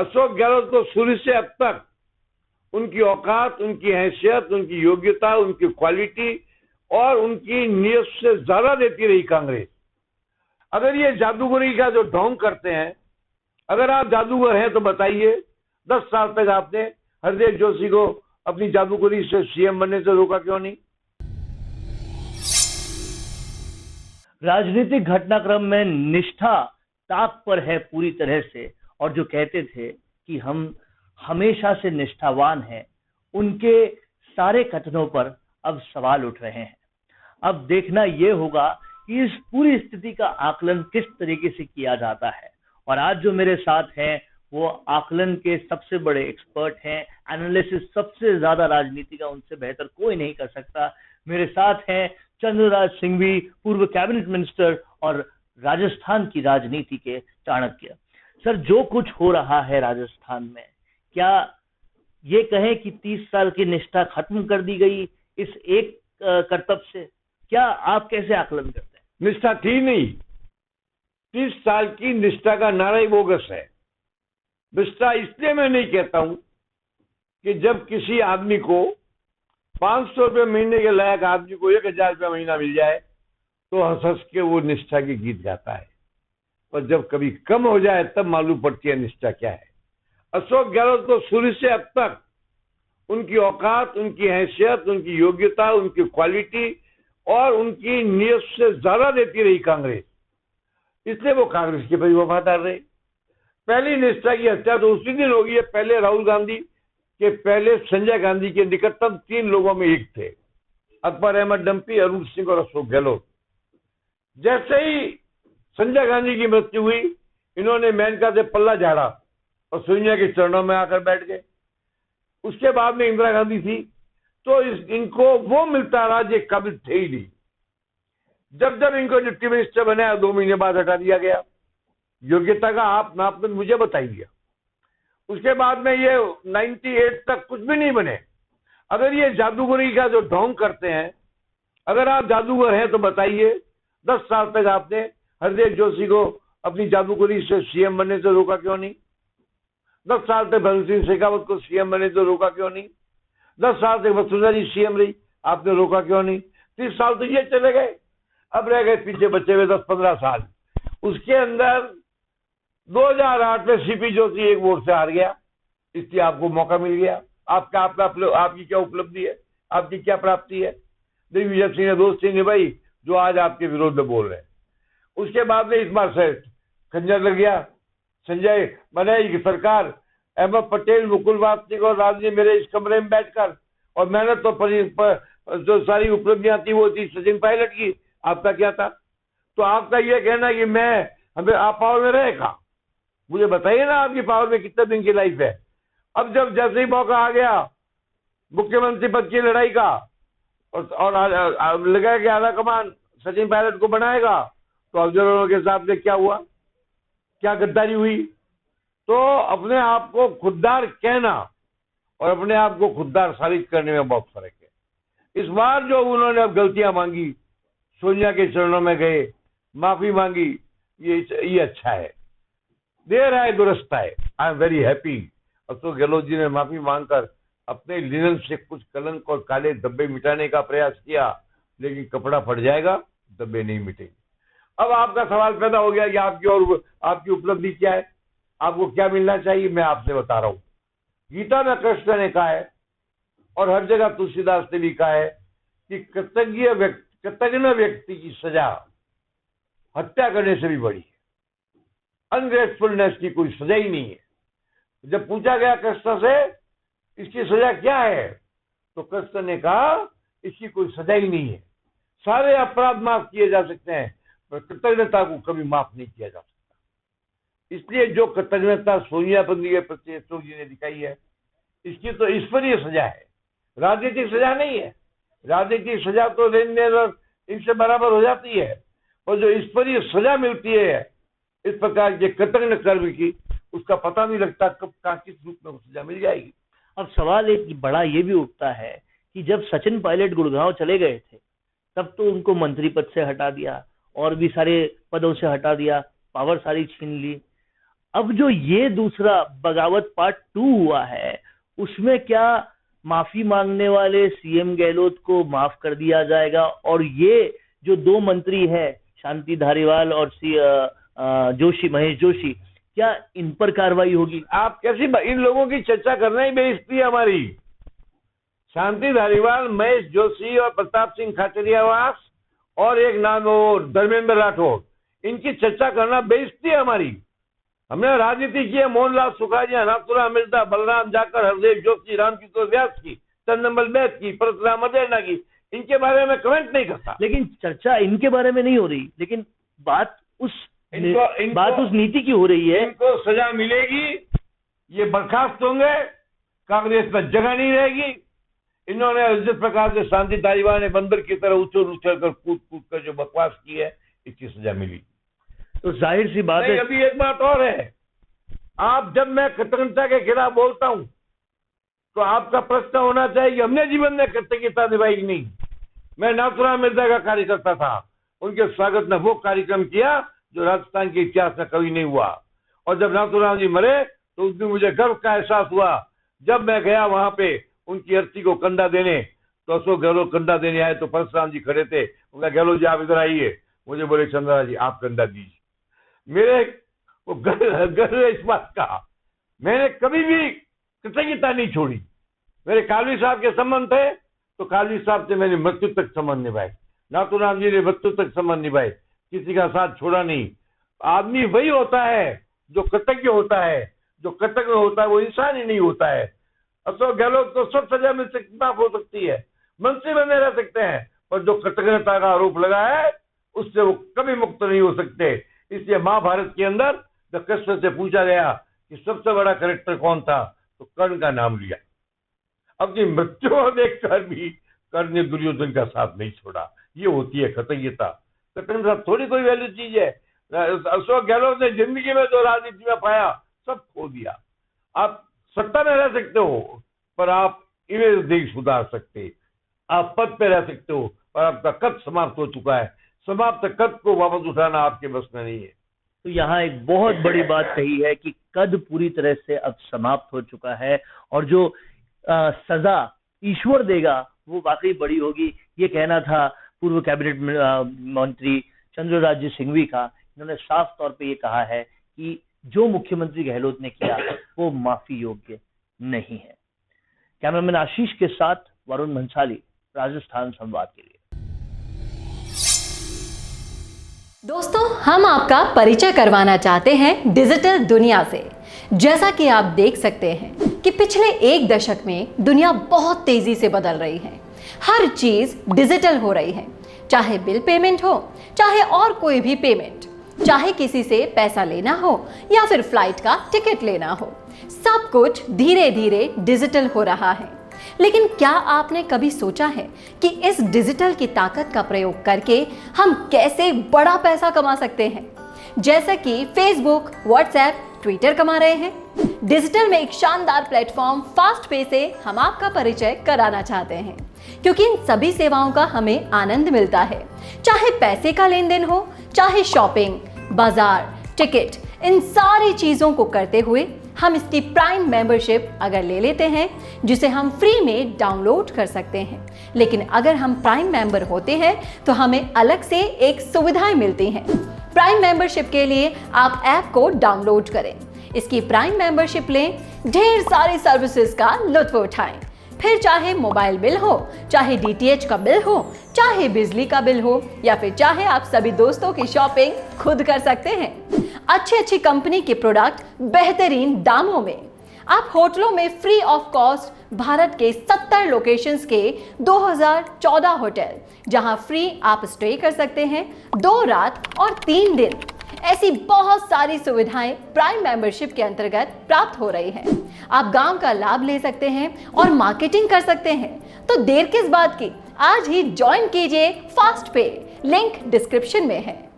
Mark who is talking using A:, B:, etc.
A: अशोक गहलोत को शुरू से अब तक उनकी औकात, उनकी हैसियत, उनकी योग्यता, उनकी क्वालिटी और उनकी नीयत से ज्यादा देती रही कांग्रेस। अगर ये जादूगरी का जो ढोंग करते हैं, अगर आप जादूगर हैं तो बताइए 10 साल तक आपने हरदीप जोशी को अपनी जादूगरी से सीएम बनने से रोका क्यों नहीं?
B: राजनीतिक घटनाक्रम में निष्ठा ताक पर है पूरी तरह से, और जो कहते थे कि हम हमेशा से निष्ठावान हैं, उनके सारे कथनों पर अब सवाल उठ रहे हैं। अब देखना यह होगा कि इस पूरी स्थिति का आकलन किस तरीके से किया जाता है। और आज जो मेरे साथ हैं वो आकलन के सबसे बड़े एक्सपर्ट हैं, एनालिसिस सबसे ज्यादा राजनीति का उनसे बेहतर कोई नहीं कर सकता। मेरे साथ हैं चंद्रराज सिंघवी, पूर्व कैबिनेट मिनिस्टर और राजस्थान की राजनीति के चाणक्य। सर, जो कुछ हो रहा है राजस्थान में, क्या ये कहें कि 30 साल की निष्ठा खत्म कर दी गई इस एक कर्तव्य से? क्या आप कैसे आकलन करते हैं?
A: निष्ठा थी नहीं। 30 साल की निष्ठा का नारा ही बोगस है। निष्ठा इसलिए मैं नहीं कहता हूं कि जब किसी आदमी को 500 रुपये महीने के लायक आदमी को 1000 रुपया महीना मिल जाए तो हंस हंस के वो निष्ठा के गीत गाता है, पर जब कभी कम हो जाए तब मालूम पड़ती है निष्ठा क्या है। अशोक गहलोत को शुरू से अब तक उनकी औकात, उनकी हैसियत, उनकी योग्यता, उनकी क्वालिटी और उनकी नीयत से ज्यादा देती रही कांग्रेस, इसलिए वो कांग्रेस के प्रति वफादार रहे। पहली निष्ठा की हत्या तो उसी दिन होगी है। पहले राहुल गांधी के पहले संजय गांधी के निकटतम 3 लोगों में एक थे, अकबर अहमद डंपी, अरुण सिंह और अशोक गहलोत। जैसे ही संजय गांधी की मृत्यु हुई, इन्होंने मेनका से पल्ला झाड़ा और सोनिया के चरणों में आकर बैठ गए। उसके बाद में इंदिरा गांधी थी, तो इनको वो मिलता रहा जो काबिल थे ही नहीं। जब जब इनको डिप्टी मिनिस्टर बनाया 2 महीने बाद हटा दिया गया। योग्यता का आप नापतन मुझे बताइए। उसके बाद में ये 98 तक कुछ भी नहीं बने। अगर ये जादूगरी का जो ढोंग करते हैं, अगर आप जादूगर हैं तो बताइए 10 साल तक आपने हरदीप जोशी को अपनी जादूगरी से सीएम बनने से रोका क्यों नहीं? 10 साल तक भगत सिंह शेखावत को सीएम बनने से रोका क्यों नहीं? 10 साल तक वसुंधरा जी सीएम रही, आपने रोका क्यों नहीं? 30 साल तो ये चले गए, अब रह गए पीछे बचे हुए 10-15 साल। उसके अंदर 2008 में सीपी जोशी एक वोट से हार गया, इसलिए आपको मौका मिल गया। आपकी क्या उपलब्धि है? आपकी क्या प्राप्ति है? दिग्विजय सिंह ने दोस्ती निभाई, जो आज आपके विरोध में बोल रहे हैं। उसके बाद में इस बार से खंजर लग गया। संजय बनाई सरकार, अहमद पटेल, मुकुल वासनिक और राजनी मेरे इस कमरे में बैठकर, और मैंने तो जो सारी उपलब्धियां थी वो थी सचिन पायलट की। आपका क्या था? तो आपका ये कहना कि हमें आप पावर में रहेगा, मुझे बताइए ना आपकी पावर में कितने दिन की लाइफ है। अब जब जैसे ही मौका आ गया मुख्यमंत्री पद की लड़ाई का और लगा कि आधा कमान सचिन पायलट को बनाएगा, तो ऑब्जर्वरों के साथ में क्या हुआ? क्या गद्दारी हुई? तो अपने आप को खुददार कहना और अपने आप को खुददार साबित करने में बहुत फर्क है। इस बार जो उन्होंने अब गलतियां मांगी, सोनिया के चरणों में गए, माफी मांगी, ये अच्छा है। देर आए दुरुस्त आए। I am very happy. Ashok Gehlot ji ने माफी मांगकर अपने लिनन से कुछ कलंक और काले धब्बे मिटाने का प्रयास किया, लेकिन कपड़ा फट जाएगा, धब्बे नहीं मिटेंगे। अब आपका सवाल पैदा हो गया कि आपकी उपलब्धि क्या है, आपको क्या मिलना चाहिए। मैं आपसे बता रहा हूं, गीता में कृष्ण ने कहा है और हर जगह तुलसीदास ने भी कहा है कि कृतज्ञ व्यक्ति की सजा हत्या करने से भी बड़ी है। अनग्रेटफुलनेस की कोई सजा ही नहीं है। जब पूछा गया कृष्ण से इसकी सजा क्या है, तो कृष्ण ने कहा इसकी कोई सजा ही नहीं है। सारे अपराध माफ किए जा सकते हैं, पर कृतज्ञता को कभी माफ नहीं किया जा सकता। इसलिए जो कृतज्ञता सोनिया गांधी के प्रति अशोक जी ने दिखाई है, इसकी तो ईश्वरीय सजा है, राजनीतिक सजा नहीं है। राजनीतिक सजा तो लेन देन और इनसे बराबर हो जाती है, और जो ईश्वरीय सजा मिलती है इस प्रकार के कृतज्ञ कर्म की, उसका पता नहीं लगता कब कहाँ किस रूप में सजा मिल जाएगी।
B: अब सवाल एक बड़ा ये भी उठता है कि जब सचिन पायलट गुड़गांव चले गए थे, तब तो उनको मंत्री पद से हटा दिया और भी सारे पदों से हटा दिया, पावर सारी छीन ली। अब जो ये दूसरा बगावत पार्ट 2 हुआ है, उसमें क्या माफी मांगने वाले सीएम गहलोत को माफ कर दिया जाएगा, और ये जो 2 मंत्री हैं शांति धारीवाल और महेश जोशी, क्या इन पर कार्रवाई होगी?
A: आप कैसी इन लोगों की चर्चा करना ही बेइज्जती है हमारी। शांति धारीवाल, महेश जोशी और प्रताप सिंह खाचरियावास और एक नाम वो धर्मेंद्र राठौर, इनकी चर्चा करना बेइज्जती है हमारी। हमने राजनीति की है मोहनलाल सुखाड़िया, नाथुराम मिर्जा, बलराम जाकर, हरदेव जोशी, रामकिशोर व्यास की, चंदनमल बैद की, परशुराम अदेरना की, इनके बारे में कमेंट नहीं करता।
B: लेकिन चर्चा इनके बारे में नहीं हो रही, लेकिन बात उस नीति की हो रही है।
A: इनको सजा मिलेगी, ये बर्खास्त होंगे, कांग्रेस में जगह नहीं रहेगी। इन्होंने जिस प्रकार से शांति धारीवाल ने बंदर की तरह उछल कर कूद कर जो बकवास की है, इसकी सजा मिली।
B: तो जाहिर सी बात है।
A: अभी एक बात और है, आप जब मैं कृतज्ञता के खिलाफ बोलता हूं तो आपका प्रश्न होना चाहिए कि हमने जीवन में कृतज्ञता निभाई कि नहीं। मैं नाथुराम मिर्जा का कार्यकर्ता था, उनके स्वागत में वो कार्यक्रम किया जो राजस्थान के इतिहास में कभी नहीं हुआ। और जब नाथुराम जी मरे तो उस दिन मुझे गर्व का एहसास हुआ। जब मैं गया वहां पे उनकी अर्थी को कंधा देने, तो अशोक गहलोत कंधा देने आए तो परशुराम जी खड़े थे। उनका गहलोत जी आप इधर आइए, मुझे बोले चंद्रा जी आप कंधा दीजिए। मेरे वो गर्व है इस बात का, मैंने कभी भी कृतज्ञता नहीं छोड़ी। मेरे कालवी साहब के संबंध थे तो कालवी साहब से मैंने मृत्यु तक संबंध निभाए, नाथुराम जी ने मृत्यु तक संबंध निभाए, किसी का साथ छोड़ा नहीं। आदमी वही होता है जो कृतज्ञ होता है, जो कृतज्ञ होता है वो इंसान ही नहीं होता है। अशोक गहलोत को सब सजा मिल सकती, माफ हो सकती है, मंत्री बने रह सकते हैं, पर जो कृतज्ञता का आरोप लगा है उससे वो कभी मुक्त नहीं हो सकते। इसलिए महाभारत के अंदर जब कृष्ण से पूछा गया कि सबसे बड़ा कैरेक्टर कौन था, तो कर्ण का नाम लिया। अपनी मृत्यु देखकर भी कर्ण ने दुर्योधन का साथ नहीं छोड़ा। ये होती है कृतज्ञता। कृतज्ञता थोड़ी कोई वैल्यू चीज है। अशोक गहलोत ने जिंदगी में जो राजनीति में पाया सब खो दिया। आप सत्ता में रह सकते हो पर आप इमेज नहीं सुधार सकते, आप पद पे रह सकते हो पर आपका कद समाप्त हो चुका है। समाप्त कद को वापस उठाना आपके बस में नहीं है।
B: तो यहाँ एक बहुत बड़ी बात कही है कि कद पूरी तरह से अब समाप्त हो चुका है, और जो सजा ईश्वर देगा वो वाकई बड़ी होगी। ये कहना था पूर्व कैबिनेट मंत्री चंद्रराज्य सिंघवी का। इन्होंने साफ तौर पे ये कहा है कि जो मुख्यमंत्री गहलोत ने किया वो माफी योग्य नहीं है। कैमरामैन आशीष के साथ वरुण भंसाली, राजस्थान संवाद के लिए।
C: दोस्तों, हम आपका परिचय करवाना चाहते हैं डिजिटल दुनिया से। जैसा कि आप देख सकते हैं कि पिछले 1 दशक में दुनिया बहुत तेजी से बदल रही है। हर चीज डिजिटल हो रही है, चाहे बिल पेमेंट हो, चाहे और कोई भी पेमेंट, चाहे किसी से पैसा लेना हो या फिर फ्लाइट का टिकट लेना हो, सब कुछ धीरे धीरे डिजिटल हो रहा है। लेकिन क्या आपने कभी सोचा है कि इस डिजिटल की ताकत का प्रयोग करके हम कैसे बड़ा पैसा कमा सकते हैं, जैसा कि फेसबुक, व्हाट्सएप, ट्विटर कमा रहे हैं? डिजिटल में एक शानदार प्लेटफॉर्म फास्ट पे से हम आपका परिचय कराना चाहते हैं, क्योंकि इन सभी सेवाओं का हमें आनंद मिलता है। चाहे पैसे का लेन देन हो, चाहे शॉपिंग, बाजार, टिकट, इन सारी चीजों को करते हुए हम इसकी प्राइम मेंबरशिप अगर ले लेते हैं, जिसे हम फ्री में डाउनलोड कर सकते हैं। लेकिन अगर हम प्राइम मेंबर होते हैं तो हमें अलग से एक सुविधाएं मिलती हैं। प्राइम मेंबरशिप के लिए आप ऐप को डाउनलोड करें, इसकी प्राइम मेंबरशिप लें, ढेर सारी सर्विसेज का लुत्फ उठाएं। फिर चाहे मोबाइल बिल हो, चाहे डीटीएच का बिल हो, चाहे बिजली का बिल हो, या फिर चाहे आप सभी दोस्तों की शॉपिंग खुद कर सकते हैं। अच्छी कंपनी के प्रोडक्ट बेहतरीन दामों में। आप होटलों में फ्री ऑफ कॉस्ट भारत के 70 लोकेशंस के 2014 होटल, जहां फ्री आप स्टे कर सकते हैं 2 रात और 3 दिन। ऐसी बहुत सारी सुविधाएं प्राइम मेंबरशिप के अंतर्गत प्राप्त हो रही हैं। आप गांव का लाभ ले सकते हैं और मार्केटिंग कर सकते हैं। तो देर किस बात की, आज ही ज्वाइन कीजिए फास्ट पे, लिंक डिस्क्रिप्शन में है।